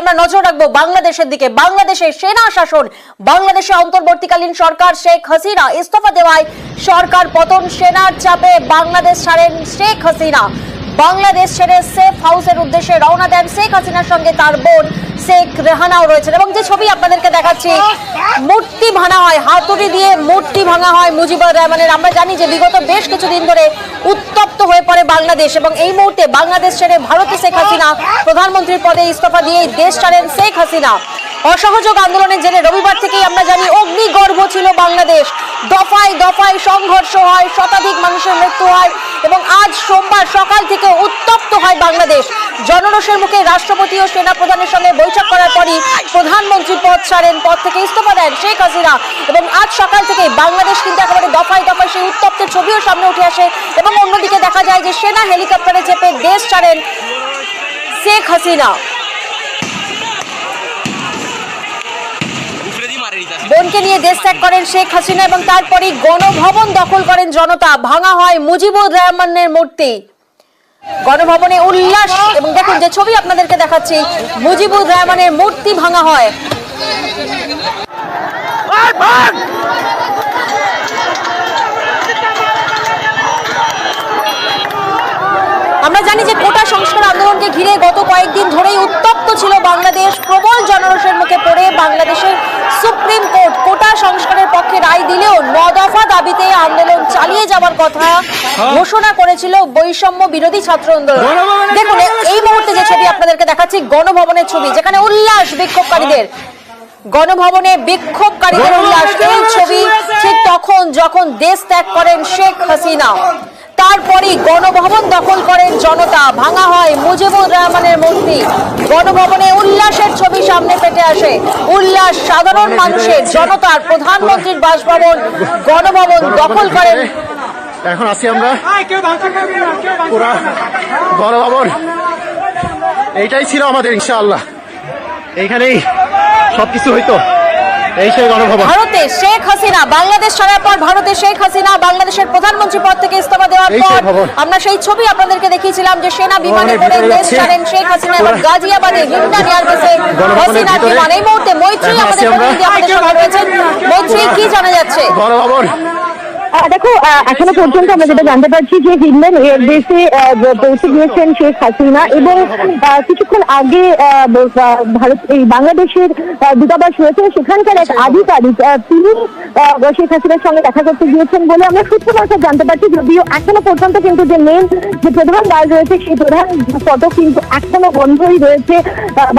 আমরা নজর রাখবো বাংলাদেশের দিকে। বাংলাদেশে সেনা শাসন, বাংলাদেশে অন্তর্বর্তীকালীন সরকার শেখ হাসিনা ইস্তফা দেওয়ায় সরকার পতন, সেনার চাপে বাংলাদেশ ছাড়েন শেখ হাসিনা। বাংলাদেশ ছেড়ে সেফ হাউসের উদ্দেশ্যে রওনা দেন শেখ হাসিনার সঙ্গে তার বোন শেখ রেহানাও রয়েছেন। এবং যে ছবি আপনাদেরকে দেখাচ্ছি, মূর্তি ভাঙা হয়, হাতুড়ি দিয়ে মূর্তি ভাঙা হয় মুজিবুর রহমানের। আমরা জানি যে বিগত বেশ কিছুদিন ধরে উত্তপ্ত হয়ে পড়ে বাংলাদেশ, এবং এই মুহূর্তে বাংলাদেশ ছেড়ে ভারতে শেখ হাসিনা প্রধানমন্ত্রীর পদে ইস্তফা দিয়ে দেশ ছাড়েন শেখ হাসিনা। অসহযোগ আন্দোলনের জেরে রবিবার থেকেই আমরা জানি অগ্নিগর্ভ ছিল বাংলাদেশ, দফায় দফায় সংঘর্ষ হয়, শতাধিক মানুষের মৃত্যু হয়, এবং আজ সোমবার সকাল থেকে উত্তপ্ত হয় বাংলাদেশ। জনরোষের মুখে রাষ্ট্রপতি ও সেনা প্রধানের সঙ্গে বৈঠক করার পরই প্রধানমন্ত্রী পদ ছাড়েন, পদ থেকে ইস্তফা দেন শেখ হাসিনা। এবং আজ সকাল থেকে বাংলাদেশ কিন্তু একেবারে দফায় দফায় সেই উত্তপ্তের ছবিও সামনে উঠে আসে। এবং অন্যদিকে দেখা যায় যে সেনা হেলিকপ্টারে চেপে দেশ ছাড়েন শেখ হাসিনা। বোনকে নিয়ে দেশ ত্যাগ করেন শেখ হাসিনা, এবং তারপরই গণভবন দখল করেন জনতা, ভাঙা হয় মুজিবুর রহমানের মূর্তি। গণভবনে উল্লাস, এবং দেখুন যে ছবি আপনাদেরকে দেখাচ্ছি, মুজিবুর রহমানের মূর্তি ভাঙা হয়। আমরা জানি যে কোটা সংস্কার আন্দোলনকে ঘিরে গত কয়েকদিন ধরেই উত্তপ্ত ছিল বাংলাদেশ। প্রবল জনরোষের মুখে পড়ে বাংলাদেশের সুপ্রিম কোর্ট কোটা সংস্কারের পক্ষে রায় দিলেও 9 দফা দাবিতে আন্দোলন চালিয়ে যাওয়ার কথা ঘোষণা করেছিল বৈষম্য বিরোধী ছাত্র আন্দোলন। দেখুন এই মুহূর্তে যে ছবি আপনাদেরকে দেখাচ্ছি, গণভবনের ছবি, যেখানে উল্লাস বিক্ষোভকারীদের, গণভবনে বিক্ষোভকারীদের উল্লাস। এই ছবি ঠিক তখন যখন দেশ ত্যাগ করেন শেখ হাসিনা, তারপরই গণভবন দখল করেন জনতা, ভাঙা হয় মুজিবুর রহমানের মূর্তি। গণভবনে উল্লাসের ছবি সামনে পেটে আসে, উল্লাস সাধারণ মানুষের, জনতার। প্রধানমন্ত্রীর বাসভবন, গণভবন দখল করেন। এখন আছি আমরা গণভবন, এইটাই ছিল আমাদের, ইনশাআল্লাহ এইখানেই সবকিছু হইতো। এই সেই গণভবন। ভারতে শেখ হাসিনা বাংলাদেশ ছাড়ার পর ভারতে শেখ হাসিনা বাংলাদেশের প্রধানমন্ত্রী পদ থেকে ইস্তফা দেওয়ার পর আমরা সেই ছবি আপনাদেরকে দেখিয়েছিলাম যে সেনা বিমানে করে দেশ ছাড়েন শেখ হাসিনা, এবং গাজিয়াবাদে হিন্ডন এয়ারবেসে হাসিনার বিমান। এই মুহূর্তে মৈত্রী আমাদের প্রতিনিধি আমাদের সঙ্গে রয়েছেন। মৈত্রী, কি জানা যাচ্ছে? গণভবন দেখো, এখনো পর্যন্ত আমরা যেটা জানতে পারছি যে হিন্ডন এয়ারবেসে পৌঁছে গিয়েছেন শেখ হাসিনা, এবং কিছুক্ষণ আগে ভারত এই বাংলাদেশের দূতাবাস রয়েছে, সেখানকার এক আধিকারিক তিনি শেখ হাসিনার সঙ্গে দেখা করতে গিয়েছেন বলে আমরা সূত্র মারফত জানতে পারছি। যদিও এখনো পর্যন্ত কিন্তু যে মেন যে প্রধান দ্বার রয়েছে, সেই প্রধান ফটক কিন্তু এখনো বন্ধই রয়েছে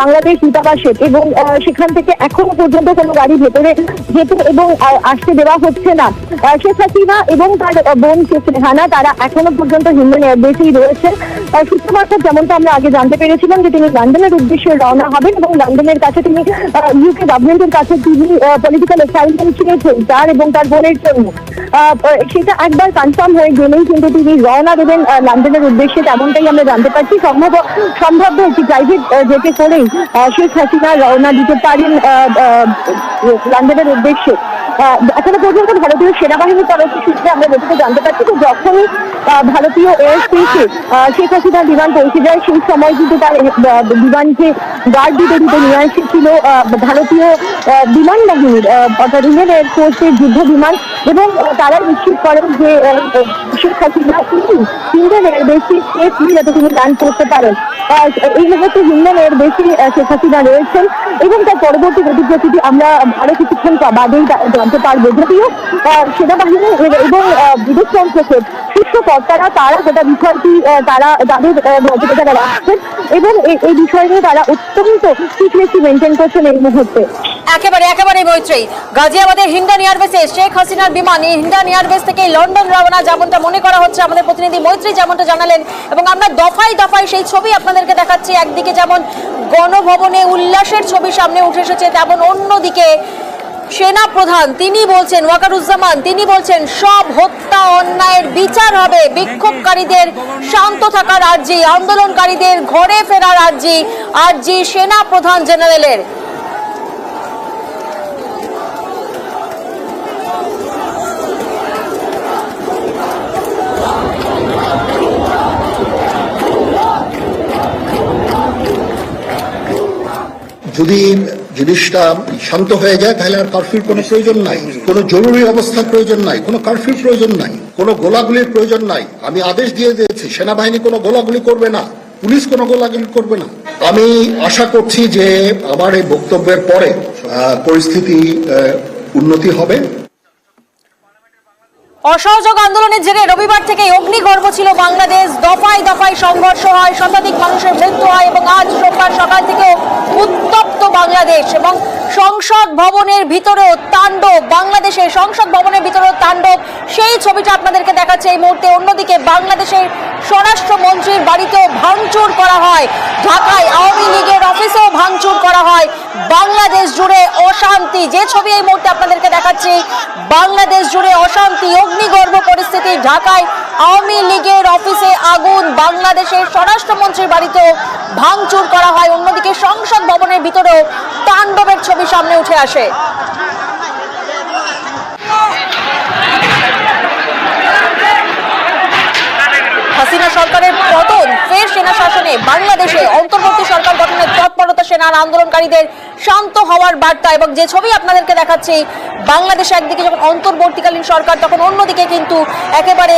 বাংলাদেশ দূতাবাসের, এবং সেখান থেকে এখনো পর্যন্ত কোনো গাড়ি ভেতরে যেতে এবং আসতে দেওয়া হচ্ছে না। শেখ হাসিনা এবং তার বোন শেখ রেহানা তারা এখনো পর্যন্ত হিন্ডন এয়ারবেসেই রয়েছেন। সূত্র মারফত যেমনটা আমরা আগে জানতে পেরেছিলাম যে তিনি লন্ডনের উদ্দেশ্যে রওনা হবেন, এবং লন্ডনের কাছে তিনি ইউকে গভর্নমেন্টের কাছে তিনি পলিটিক্যাল অ্যাসাইনমেন্ট চেয়েছেন তার এবং তার বোনের জন্য। সেটা একবার কনফার্ম হয়ে গেলেই কিন্তু তিনি রওনা দেবেন লন্ডনের উদ্দেশ্যে, তেমনটাই আমরা জানতে পারছি। সম্ভাব্য একটি প্রাইভেট জেটে করেই শেখ হাসিনা রওনা দিতে পারেন লন্ডনের উদ্দেশ্যে। এখনো পর্যন্ত ভারতীয় সেনাবাহিনীর তরফ সূত্রে আমরা যেটুকু জানতে পারছি যে যখনই ভারতীয় এয়ার স্পেসে শেখ হাসিনার বিমান পৌঁছে যায়, সেই সময় কিন্তু তার বিমানকে গার্ড দিতে দিতে নিয়ে এসেছিল ভারতীয় বিমান বাহিনীর, অর্থাৎ ইন্ডিয়ান এয়ারফোর্সের যুদ্ধ বিমান, এবং তারা নিশ্চিত করেন যে শেখ হাসিনা ইন্ডিয়ান এয়ারবেসে সেফলি যাতে তিনি ল্যান্ড করতে পারেন। এই মুহূর্তে ইন্ডিয়ান এয়ারবেসে শেখ হাসিনা রয়েছেন, এবং তার পরবর্তী গতিপ্রকৃতি আমরা আরো কিছুক্ষণ বাদেই জানতে পারবো। যদিও সেনাবাহিনী এবং বিদেশ মন্ত্রকের শীর্ষ কর্তারা তারা গোটা বিষয়টি তারা তাদের নজরে রাখছেন, এবং এই বিষয় নিয়ে তারা অত্যন্ত সিক্রেসি মেনটেন করছেন এই মুহূর্তে। একেবারে মৈত্রী, গাজিয়াবাদের হিন্ডন এয়ারবেসে শেখ হাসিনার বিমান, এই হিন্ডন এয়ারবেস থেকে লন্ডন রওনা, যেমনটা মনে করা হচ্ছে আমাদের প্রতিনিধি মৈত্রী যেমনটা জানালেন। এবং আমরা দফায় দফায় সেই ছবি আপনাদেরকে দেখাচ্ছি। একদিকে যেমন গণভবনে উল্লাসের ছবি সামনে উঠে এসেছে, তেমন অন্যদিকে সেনা প্রধান তিনি বলছেন, ওয়াকারুজ্জামান তিনি বলছেন সব হত্যা অন্যায়ের বিচার হবে। বিক্ষোভকারীদের শান্ত থাকার আর্জি, আন্দোলনকারীদের ঘরে ফেরার আর্জি সেনা প্রধান জেনারেলের। যদি জিনিসটা শান্ত হয়ে যায় তাহলে আর কারফিউর কোনো প্রয়োজন নাই, কোনো জরুরি অবস্থার প্রয়োজন নাই, কোনো কারফিউর প্রয়োজন নাই, কোনো গোলাগুলির প্রয়োজন নাই। আমি আদেশ দিয়ে দিয়েছি সেনাবাহিনী কোনো গোলাগুলি করবে না, পুলিশ কোনো গোলাগুলি করবে না। আমি আশা করছি যে আমার এই বক্তব্যের পরে পরিস্থিতি উন্নতি হবে। অসহযোগ আন্দোলনের জেরে রবিবার থেকে অগ্নিগর্ভ ছিল বাংলাদেশ। দফায় দফায় সংঘর্ষ হয়, শতাধিক মানুষের মৃত্যু হয় এবং আজ সোমবার সকাল থেকে উত্তপ্ত বাংলাদেশ এবং সংসদ ভবনের ভিতরেও তাণ্ডব। বাংলাদেশের সংসদ ভবনের ভিতরেও তাণ্ডব, সেই ছবিটা আপনাদেরকে দেখাচ্ছে এই মুহূর্তে। অন্যদিকে বাংলাদেশের স্বরাষ্ট্রমন্ত্রীর বাড়িতেও ভাঙচুর করা হয়, ঢাকায় আওয়ামী লীগের অফিসেও ভাঙচুর করা হয়। বাংলাদেশ জুড়ে অশান্তি, যে ছবি এই মুহূর্তে আপনাদেরকে দেখাচ্ছি, বাংলাদেশ জুড়ে অশান্তি, অগ্নিগর্ভ পরিস্থিতি। ঢাকায় আওয়ামী লীগের অফিসে আগুন, বাংলাদেশের স্বরাষ্ট্রমন্ত্রীর বাড়িতেও ভাঙচুর করা হয়। অন্যদিকে সংসদ ভবনের ভিতরেও তাণ্ডবের ছবি সামনে উঠে আসে। হাসিনা সরকারের পতন, ফের সেনা শাসনে বাংলাদেশে অন্তর্বর্তী সরকার গঠনের তৎপরতা, সেনার আন্দোলনকারীদের শান্ত হওয়ার বার্তা। এবং যে ছবি আপনাদেরকে দেখাচ্ছি, বাংলাদেশে একদিকে যখন অন্তর্বর্তীকালীন সরকার, তখন অন্যদিকে কিন্তু একেবারে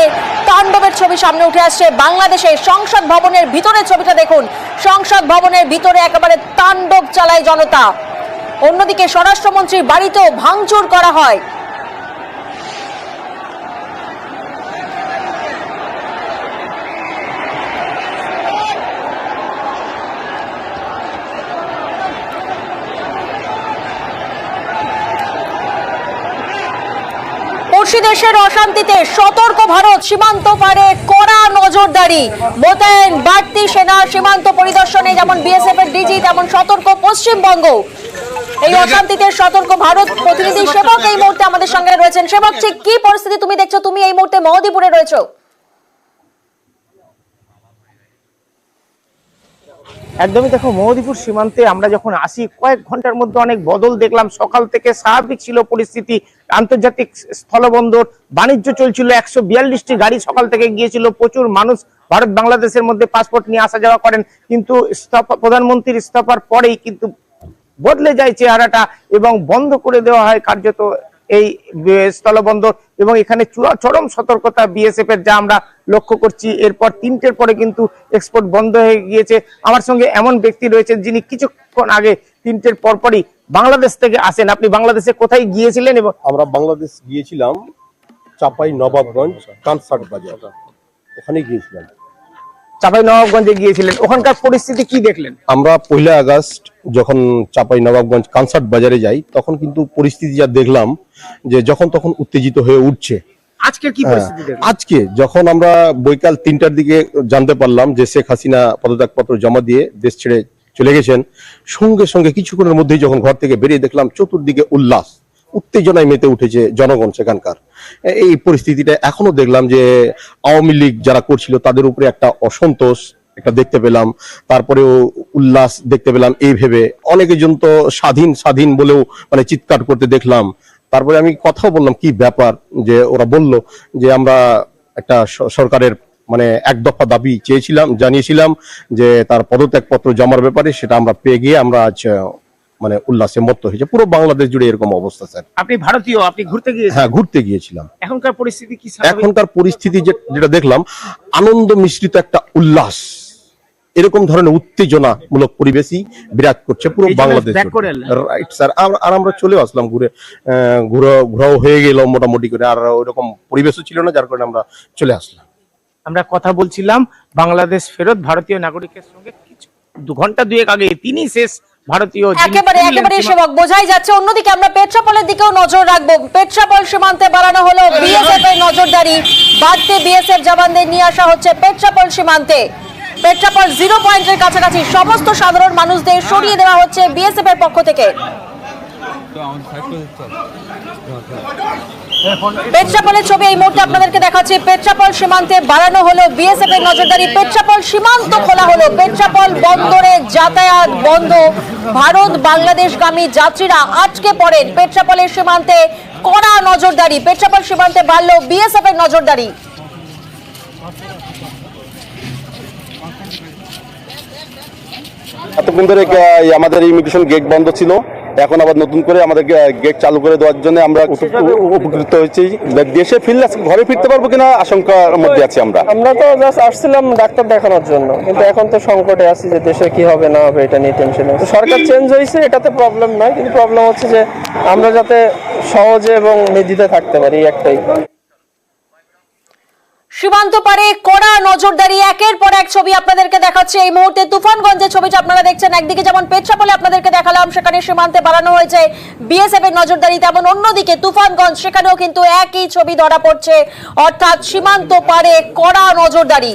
তাণ্ডবের ছবি সামনে উঠে আসছে। বাংলাদেশের সংসদ ভবনের ভিতরের ছবিটা দেখুন, সংসদ ভবনের ভিতরে একেবারে তাণ্ডব চালায় জনতা। অন্যদিকে স্বরাষ্ট্রমন্ত্রীর বাড়িতেও ভাঙচুর করা হয়। পড়শি দেশের অশান্তিতে সতর্ক ভারত, সীমান্ত পারে কড়া নজরদারি, মোতায়েন বাড়তি সেনা। সীমান্ত পরিদর্শনে যেমন বিএসএফ এর ডিজি, তেমন সতর্ক পশ্চিমবঙ্গ। এই অশান্তিতে সতর্ক ভারত। প্রতিনিধি সেবক এই মুহূর্তে আমাদের সঙ্গে রয়েছেন। সেবক, ঠিক কি পরিস্থিতি তুমি দেখছো? তুমি এই মুহূর্তে মহদীপুরে রয়েছো। একদমই দেখো, মহদীপুর সীমান্তে আমরা যখন আসি কয়েক ঘন্টার মধ্যে অনেক বদল দেখলাম। সকাল থেকে স্বাভাবিক ছিল পরিস্থিতি, আন্তর্জাতিক স্থলবন্দর, বাণিজ্য চলছিল, 142টি গাড়ি সকাল থেকে গিয়েছিল, প্রচুর মানুষ ভারত বাংলাদেশের মধ্যে পাসপোর্ট নিয়ে আসা যাওয়া করেন। কিন্তু প্রধানমন্ত্রীর ইস্তফার পরেই কিন্তু বদলে যায় চেহারাটা এবং বন্ধ করে দেওয়া হয় কার্যত এই স্থলবন্দর। এবং এখানে চরম সতর্কতা বিএসএফ এর, যা আমরা লক্ষ্য করছি। এরপর 3টের পরে কিন্তু এক্সপোর্ট বন্ধ হয়ে গিয়েছে। আমার সঙ্গে এমন ব্যক্তি রয়েছেন যিনি কিছুক্ষণ আগে 3টের পরপরই বাংলাদেশ থেকে আসেন। আপনি বাংলাদেশে কোথায় গিয়েছিলেন? এবং আমরা বাংলাদেশ গিয়েছিলাম চাপাই নবাবগঞ্জ কানসার্ট বাজার, ওখানে গিয়েছিলাম। চাপাই নবাবগঞ্জে গিয়েছিলেন, ওখানকার পরিস্থিতি কি দেখলেন? আমরা 1 আগস্ট যখন চাপাই নবাবগঞ্জ কানসার্ট বাজারে যাই, তখন কিন্তু পরিস্থিতি যা দেখলাম যে যখন তখন উত্তেজিত হয়ে উঠছে। আজকের কি পরিস্থিতি দেখলেন? আজকে যখন আমরা বৈকাল 3টার দিকে জানতে পারলাম যে শেখ হাসিনা পদত্যাগপত্র জমা দিয়ে দেশ ছেড়ে চলে গেছেন, সঙ্গে সঙ্গে কিছুক্ষণের মধ্যেই যখন ঘর থেকে বেরিয়ে দেখলাম চতুর্দিকে উল্লাস, উত্তেজনায় মেতে উঠেছে জনগণ সেখানকার। এই পরিস্থিতিটা এখনো দেখলাম যে আওয়ামী লীগ যারা করছিল তাদের উপরে একটা অসন্তোষ একটা দেখতে পেলাম, তারপরেও উল্লাস দেখতে পেলাম। এই ভেবে অনেকজন তো স্বাধীন স্বাধীন বলেও মানে চিৎকার করতে দেখলাম। তারপরে আমি কথা বললাম কি ব্যাপার, যে ওরা বলল যে আমরা একটা সরকারের মানে এক দফা দাবি জানিয়েছিলাম যে তার পদত্যাগপত্র জমার ব্যাপারে, সেটা আমরা পেয়ে গিয়ে আমরা আজ মানে উল্লাসে মত্ত হয়েছে। পুরো বাংলাদেশ জুড়ে এরকম অবস্থা স্যার। আপনি ভারতীয়, আপনি ঘুরতে গিয়েছেন? হ্যাঁ, ঘুরতে গিয়েছিলাম। এখনকার পরিস্থিতি কি? এখনকার পরিস্থিতি যেটা দেখলাম, আনন্দ মিশ্রিত একটা উল্লাস, এরকম ধরনের উত্তেজনামূলক পরিবেশই বিরাজ করছে পুরো বাংলাদেশ। Right sir. আর আমরা চলে আসলাম ঘুরাও হয়ে গেল মোটামুটি করে, আর ওইরকম পরিবেশও ছিল না, যার কারণে আমরা চলে আসলাম। আমরা কথা বলছিলাম বাংলাদেশ ফেরত ভারতীয় নাগরিকের সঙ্গে, কিছু 2 ঘন্টা 2 আগে তিনি শেষ ভারতীয়। একেবারে সেবক, বোঝাই যাচ্ছে। অন্যদিকে আমরা পেট্রাপলের দিকেও নজর রাখবো। পেট্রাপল সীমান্তে বাড়ানো হলো বিএসএফ এর নজরদারি, বাড়তি বিএসএফ জওয়ানদের নিয়ে আসা হচ্ছে পেট্রাপল সীমান্তে। পেট্রাপল 0 পয়েন্টের কাছাকাছি সমস্ত সাধারণ মানুষদের সরিয়ে দেওয়া হচ্ছে বিএসএফ এর পক্ষ থেকে। পেট্রাপলের ছবি এই মুহূর্তে আপনাদেরকে দেখাচ্ছি। পেট্রাপল সীমান্তে বাড়ানো হলো বিএসএফ এর নজরদারি, পেট্রাপল সীমান্ত খোলা হলো, পেট্রাপল বন্দরে যাতায়াত বন্ধ। ভারত বাংলাদেশগামী যাত্রীরা আটকে পড়েন। পেট্রাপলের সীমান্তে কড়া নজরদারি, পেট্রাপল সীমান্তে বাড়ল বিএসএফ এর নজরদারি। এতক্ষণ ধরে আমাদের ইমিগ্রেশন গেট বন্ধ ছিল, এখন আবার নতুন করে আমাদের গেট চালু করে দেওয়ার জন্য আমরা উপকৃত হয়েছি। দেশে ফিরলে ঘরে ফিরতে পারবো কিনা আশঙ্কার মধ্যে আছি আমরা। আমরা তো জাস্ট আসছিলাম ডাক্তার দেখানোর জন্য, কিন্তু এখন তো সংকটে আছি যে দেশে কি হবে না হবে এটা নিয়ে টেনশন আছে। সরকার চেঞ্জ হয়েছে, এটাতে প্রবলেম নয়, কিন্তু প্রবলেম হচ্ছে যে আমরা যাতে সহজে এবং নির্দ্বিধায় থাকতে পারি, একটাই। সীমান্ত পারে কড়া নজরদারি, একের পর এক ছবি আপনাদেরকে দেখাচ্ছে এই মুহূর্তে। তুফানগঞ্জের ছবিটা আপনারা দেখছেন, একদিকে যেমন পেট্রাপোলে আপনাদেরকে দেখালাম, সেখানে সীমান্তে বাড়ানো হয়েছে বিএসএফ এর নজরদারি, তেমন অন্যদিকে তুফানগঞ্জ, সেখানেও কিন্তু একই ছবি ধরা পড়ছে, অর্থাৎ সীমান্ত পারে কড়া নজরদারি।